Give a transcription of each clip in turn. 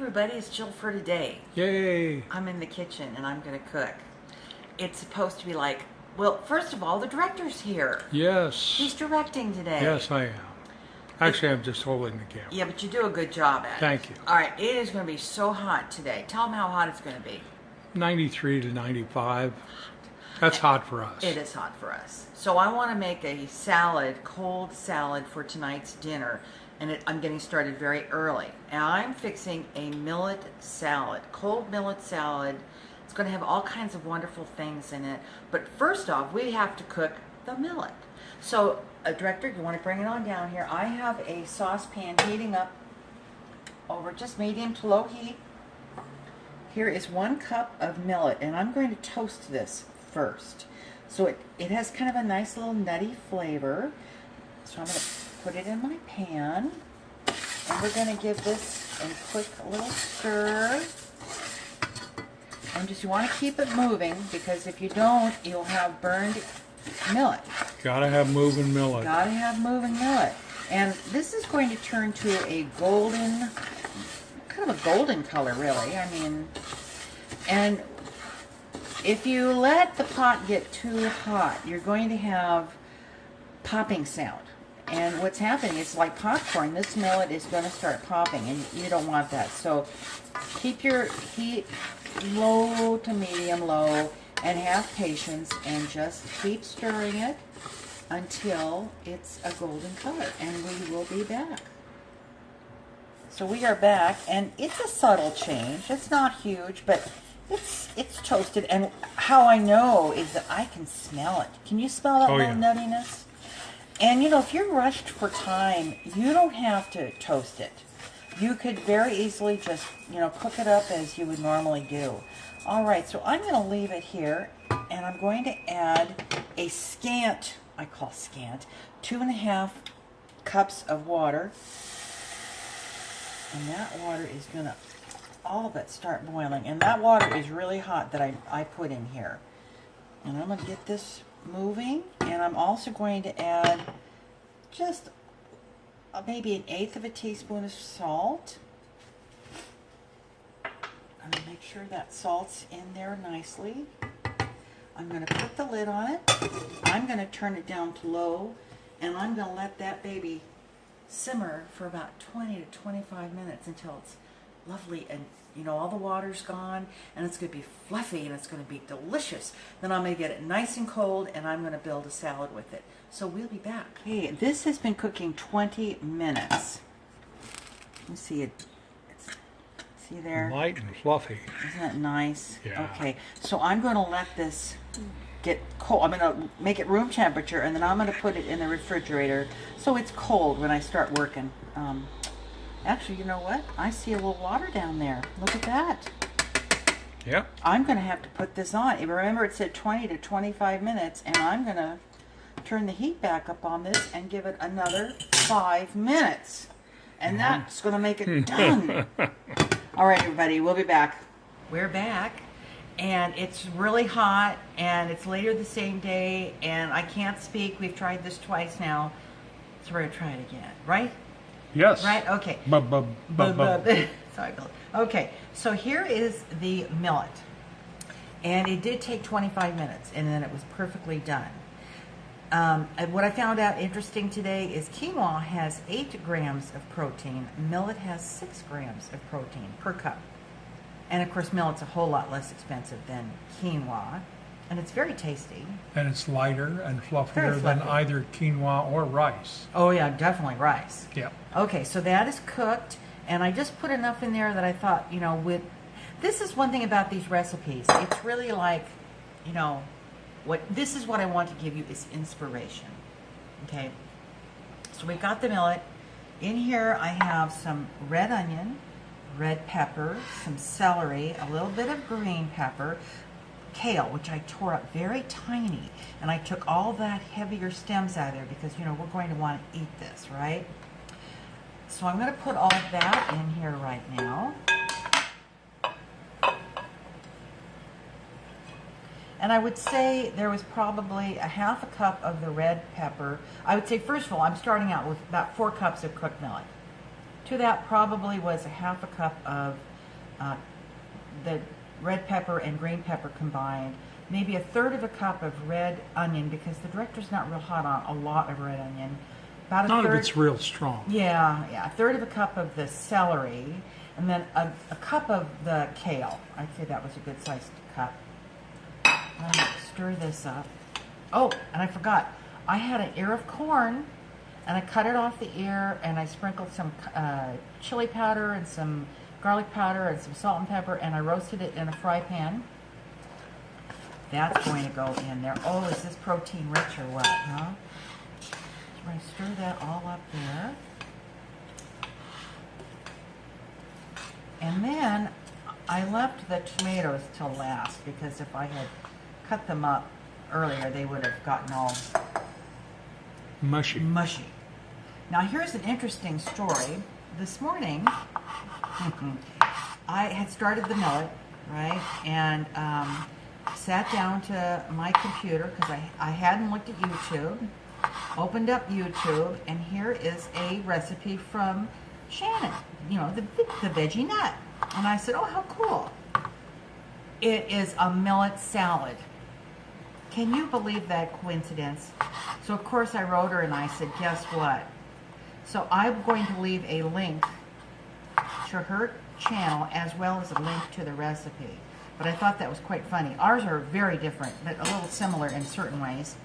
everybody, it's Jill for today. Yay! I'm in the kitchen and I'm going to cook. It's supposed to be like, well, first of all, the director's here. Yes. He's directing today. Yes, I am. Actually, I'm just holding the camera. Yeah, but you do a good job at it. Thank you. All right, it is going to be so hot today. Tell them how hot it's going to be. 93 to 95. That's hot for us. It is hot for us. So I want to make a salad, cold salad for tonight's dinner. And I'm getting started very early. And I'm fixing a millet salad, cold millet salad. It's going to have all kinds of wonderful things in it. But first off, we have to cook the millet. So, director, you want to bring it on down here? I have a saucepan heating up over just medium to low heat. Here is 1 cup of millet, and I'm going to toast this first. So it has kind of a nice little nutty flavor. So I'm going to put it in my pan, and we're going to give this a quick little stir. And just you want to keep it moving, because if you don't, you'll have burned millet. Gotta have moving millet. Gotta have moving millet. And this is going to turn to a golden, kind of a golden color, really. I mean, and if you let the pot get too hot, you're going to have popping sound. And what's happening is like popcorn, this millet is going to start popping, and you don't want that. So keep your heat low to medium low, and have patience, and just keep stirring it until it's a golden color, and we will be back. So we are back, and it's a subtle change. It's not huge, but it's toasted. And how I know is that I can smell it. Can you smell that little nuttiness? And you know, if you're rushed for time, you don't have to toast it. You could very easily just, you know, cook it up as you would normally do. All right, so I'm going to leave it here, and I'm going to add a scant, I call scant, 2.5 cups of water. And that water is going to, all of it, start boiling. And that water is really hot that I put in here. And I'm going to get this moving, and I'm also going to add just maybe 1/8 of a teaspoon of salt. I'm going to make sure that salt's in there nicely. I'm going to put the lid on it. I'm going to turn it down to low, and I'm going to let that baby simmer for about 20 to 25 minutes until it's lovely and, you know, all the water's gone, and it's going to be fluffy, and it's going to be delicious. Then I'm going to get it nice and cold, and I'm going to build a salad with it. So we'll be back. Okay, this has been cooking 20 minutes. Let me see it. See there? Light and fluffy. Isn't that nice? Yeah. Okay, so I'm going to let this get cold. I'm going to make it room temperature, and then I'm going to put it in the refrigerator so it's cold when I start working. Actually, you know what? I see a little water down there. Look at that. Yep. I'm going to have to put this on. Remember, it said 20 to 25 minutes, and I'm going to turn the heat back up on this and give it another 5 minutes. And that's going to make it done. All right, everybody, we'll be back. We're back, and it's really hot, and it's later the same day, and I can't speak. We've tried this twice now, so we're going to try it again, right? Yes. Right? Okay. Sorry, Bill. Okay, so here is the millet. And it did take 25 minutes, and then it was perfectly done. And what I found out interesting today is quinoa has 8 grams of protein. Millet has 6 grams of protein per cup. And of course, millet's a whole lot less expensive than quinoa. And it's very tasty. And it's lighter and fluffier Very fluffy. than either quinoa or rice. Oh yeah, definitely rice. Yeah. Okay, so that is cooked, and I just put enough in there that I thought, you know, this is one thing about these recipes. It's really like, you know, this is what I want to give you is inspiration. Okay, so we've got the millet. In here I have some red onion, red pepper, some celery, a little bit of green pepper, kale, which I tore up very tiny, and I took all that heavier stems out of there because, you know, we're going to want to eat this, right? So I'm going to put all of that in here right now. And I would say there was probably 1/2 cup of the red pepper. I would say, first of all, I'm starting out with about 4 cups of cooked millet. To that probably was 1/2 cup of the red pepper and green pepper combined, maybe 1/3 of a cup of red onion, because the director's not real hot on a lot of red onion. About a None of third, it's real strong. yeah, 1/3 of a cup of the celery, and then a cup of the kale. I'd say that was a good sized cup. I'm gonna stir this up. Oh, and I forgot. I had an ear of corn, and I cut it off the ear, and I sprinkled some chili powder and some garlic powder and some salt and pepper, and I roasted it in a fry pan. That's going to go in there. Oh, is this protein rich or what, huh? So we're going to stir that all up there. And then I left the tomatoes till last, because if I had cut them up earlier, they would have gotten all Mushy. Now here's an interesting story. This morning, I had started the Millet, right, and sat down to my computer, because I hadn't looked at YouTube, opened up YouTube, and here is a recipe from Shannon, you know, the veggie nut. And I said, oh, how cool. It is a millet salad. Can you believe that coincidence? So of course I wrote her and I said, guess what? So I'm going to leave a link to her channel as well as a link to the recipe. But I thought that was quite funny. Ours are very different, but a little similar in certain ways.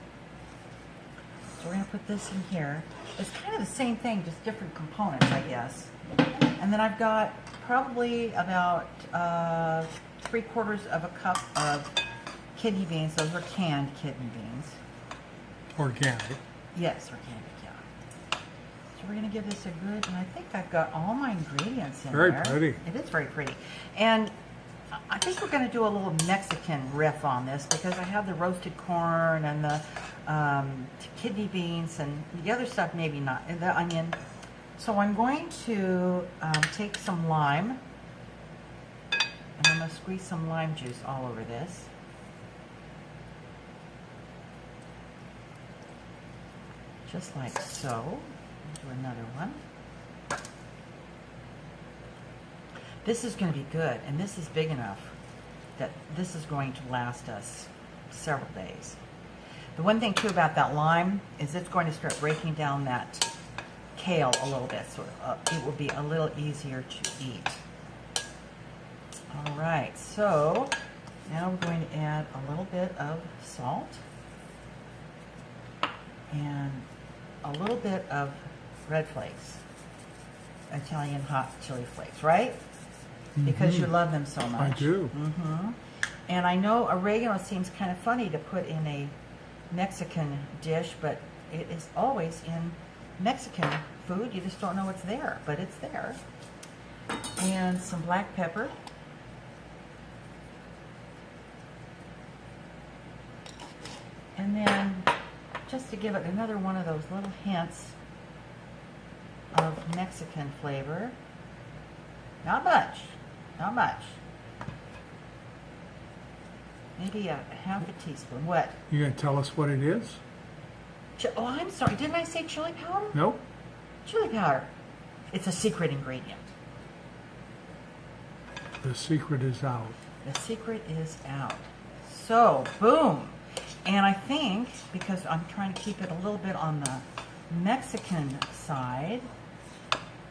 So we're going to put this in here. It's kind of the same thing, just different components, I guess. And then I've got probably about 3/4 of a cup of kidney beans. Those are canned kidney beans. Organic. Yes, organic, yeah. So we're going to give this a good, and I think I've got all my ingredients in Very there. pretty. It is very pretty. And I think we're going to do a little Mexican riff on this, because I have the roasted corn and the kidney beans and the other stuff, maybe not, and the onion. So I'm going to take some lime, and I'm going to squeeze some lime juice all over this. Just like so. Do another one. This is going to be good, and this is big enough that this is going to last us several days. The one thing too about that lime is it's going to start breaking down that kale a little bit, so it will be a little easier to eat. All right, so now we're going to add a little bit of salt and a little bit of red flakes, Italian hot chili flakes, right? Because you love them so much. I do. And I know oregano seems kind of funny to put in a Mexican dish, but it is always in Mexican food. You just don't know it's there, but it's there. And some black pepper. And then, just to give it another one of those little hints of Mexican flavor. Not much. Not much. Maybe a half a teaspoon. What? You gonna tell us what it is? Oh, I'm sorry. Didn't I say chili powder? Nope. Chili powder. It's a secret ingredient. The secret is out. The secret is out. So, boom. And I think, because I'm trying to keep it a little bit on the Mexican side,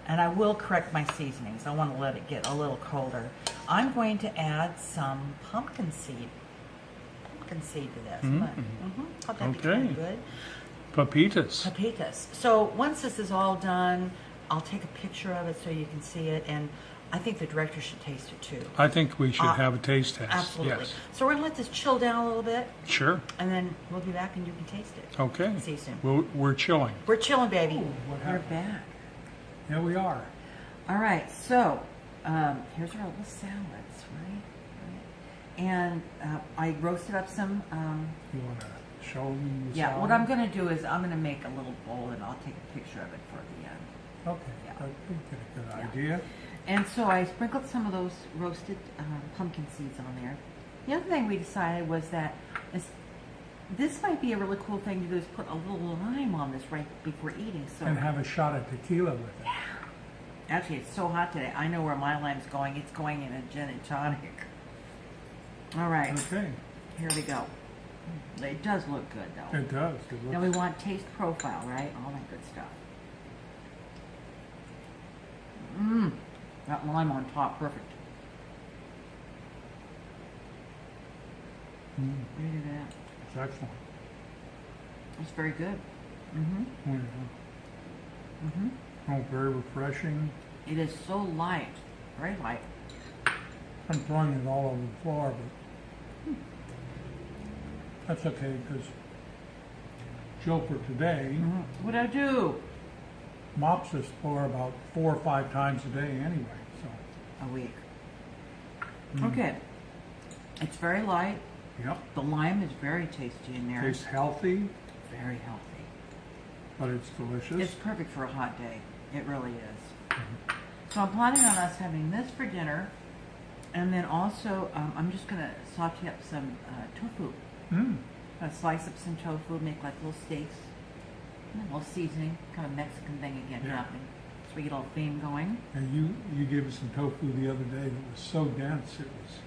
and I will correct my seasonings. I want to let it get a little colder. I'm going to add some pumpkin seed to this. Thought that'd be kind of good. Pepitas. Pepitas. So once this is all done, I'll take a picture of it so you can see it, and I think the director should taste it too. I think we should have a taste test. Absolutely. Yes. So we're going to let this chill down a little bit, Sure. and then we'll be back and you can taste it. Okay. See you soon. We're chilling. We're chilling, baby. Ooh, what We're happened? back. Yeah, we are. All right, so here's our little salads, right? And I roasted up some. You want to show me the Yeah, salad? what I'm going to do is I'm going to make a little bowl, and I'll take a picture of it for the end. Okay. Yeah. I think that's a Yeah. good idea. And so I sprinkled some of those roasted pumpkin seeds on there. The other thing we decided was that this might be a really cool thing to do, is put a little lime on this right before eating. So And have a shot of tequila with it. Actually, it's so hot today. I know where my lime's going. It's going in a gin and tonic. All right. Okay. Here we go. It does look good, though. It does. Now we want taste profile, right? All that good stuff. Mmm. That lime on top, perfect. Mm, Look at that. it's excellent. It's very good. Mm-hmm. Oh, yeah. Mm-hmm. Oh, very refreshing. It is so light. Very light. I'm throwing it all over the floor, but that's okay because Jill for today What'd I do? mops this floor about 4 or 5 times a day anyway. So. A week. Mm. Okay. It's very light. Yep. The lime is very tasty in there. Tastes healthy, Very healthy. but it's delicious. It's perfect for a hot day. It really is. So I'm planning on us having this for dinner, and then also I'm just gonna saute up some tofu. Mm. Gonna slice up some tofu, make like little steaks, and a little seasoning, kind of Mexican thing again Yeah. happening. So we get a little theme going. And you gave us some tofu the other day that was so dense it was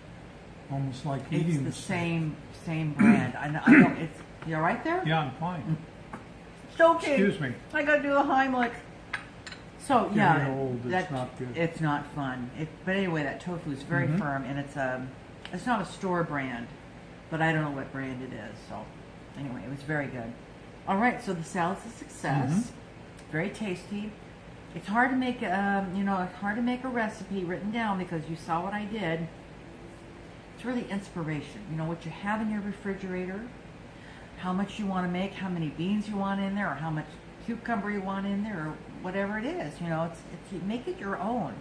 almost like It's eating the steak. same brand. I know it's. You all right there? Yeah, I'm fine. Joking. Excuse me. I gotta do a Heimlich. So Getting yeah, old, it's that- not good. It's not fun. But anyway, that tofu is very Mhm. firm, and it's not a store brand, but I don't know what brand it is. So anyway, it was very good. All right, so the salad's a success. Very tasty. It's hard to make, hard to make a recipe written down because you saw what I did. It's really inspiration. You know what you have in your refrigerator, how much you want to make, how many beans you want in there, or how much cucumber you want in there, or whatever it is. You know, it's you make it your own.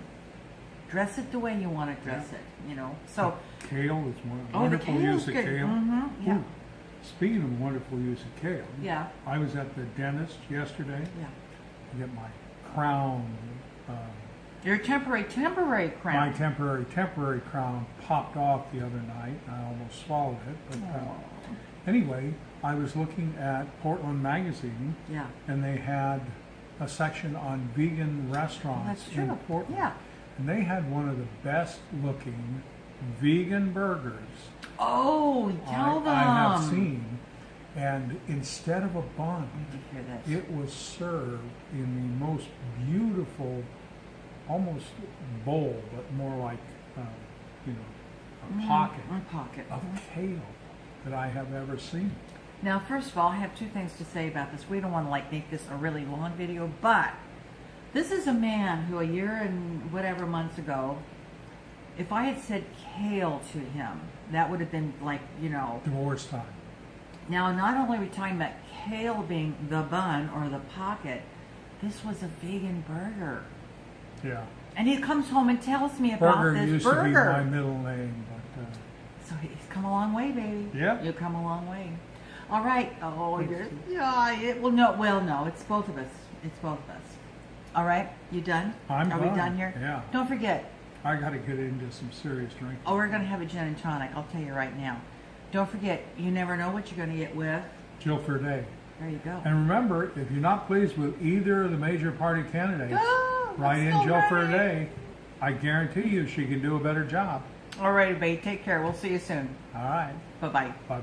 Dress it the way you want to dress it. You know, so Kale is one the wonderful kale's use of good. kale. Yeah, Ooh, speaking of wonderful use of kale, yeah, I was at the dentist yesterday yeah. to get my crown. Your temporary My crown. temporary crown popped off the other night. I almost swallowed it. But anyway, I was looking at Portland Magazine, Yeah, and they had a section on vegan restaurants that's in true. Portland. Yeah. And they had one of the best looking vegan burgers Oh, tell them. I have seen. And instead of a bun, Did you hear this? it was served in the most beautiful, almost bowl, but more like, a pocket A pocket. of kale that I have ever seen. Now, first of all, I have two things to say about this. We don't want to make this a really long video, but this is a man who a year and whatever months ago, if I had said kale to him, that would have been Divorce time. Now, not only are we talking about kale being the bun or the pocket, this was a vegan burger. Yeah. And he comes home and tells me about Burger this used burger. to be my middle name, but So he's come a long way, baby. Yeah. You've come a long way. All right. Oh, Thanks. you're. Yeah. No. It's both of us. It's both of us. All right. You done? I'm Are done. we done here? Yeah. Don't forget. I got to get into some serious drinking. Oh, we're gonna have a gin and tonic. I'll tell you right now. Don't forget. You never know what you're gonna get with. Jill for a day. There you go. And remember, if you're not pleased with either of the major party candidates, write in let's go, Jill for a Ray. day. I guarantee you she can do a better job. All right, babe. Take care. We'll see you soon. All right. Bye bye. Bye-bye.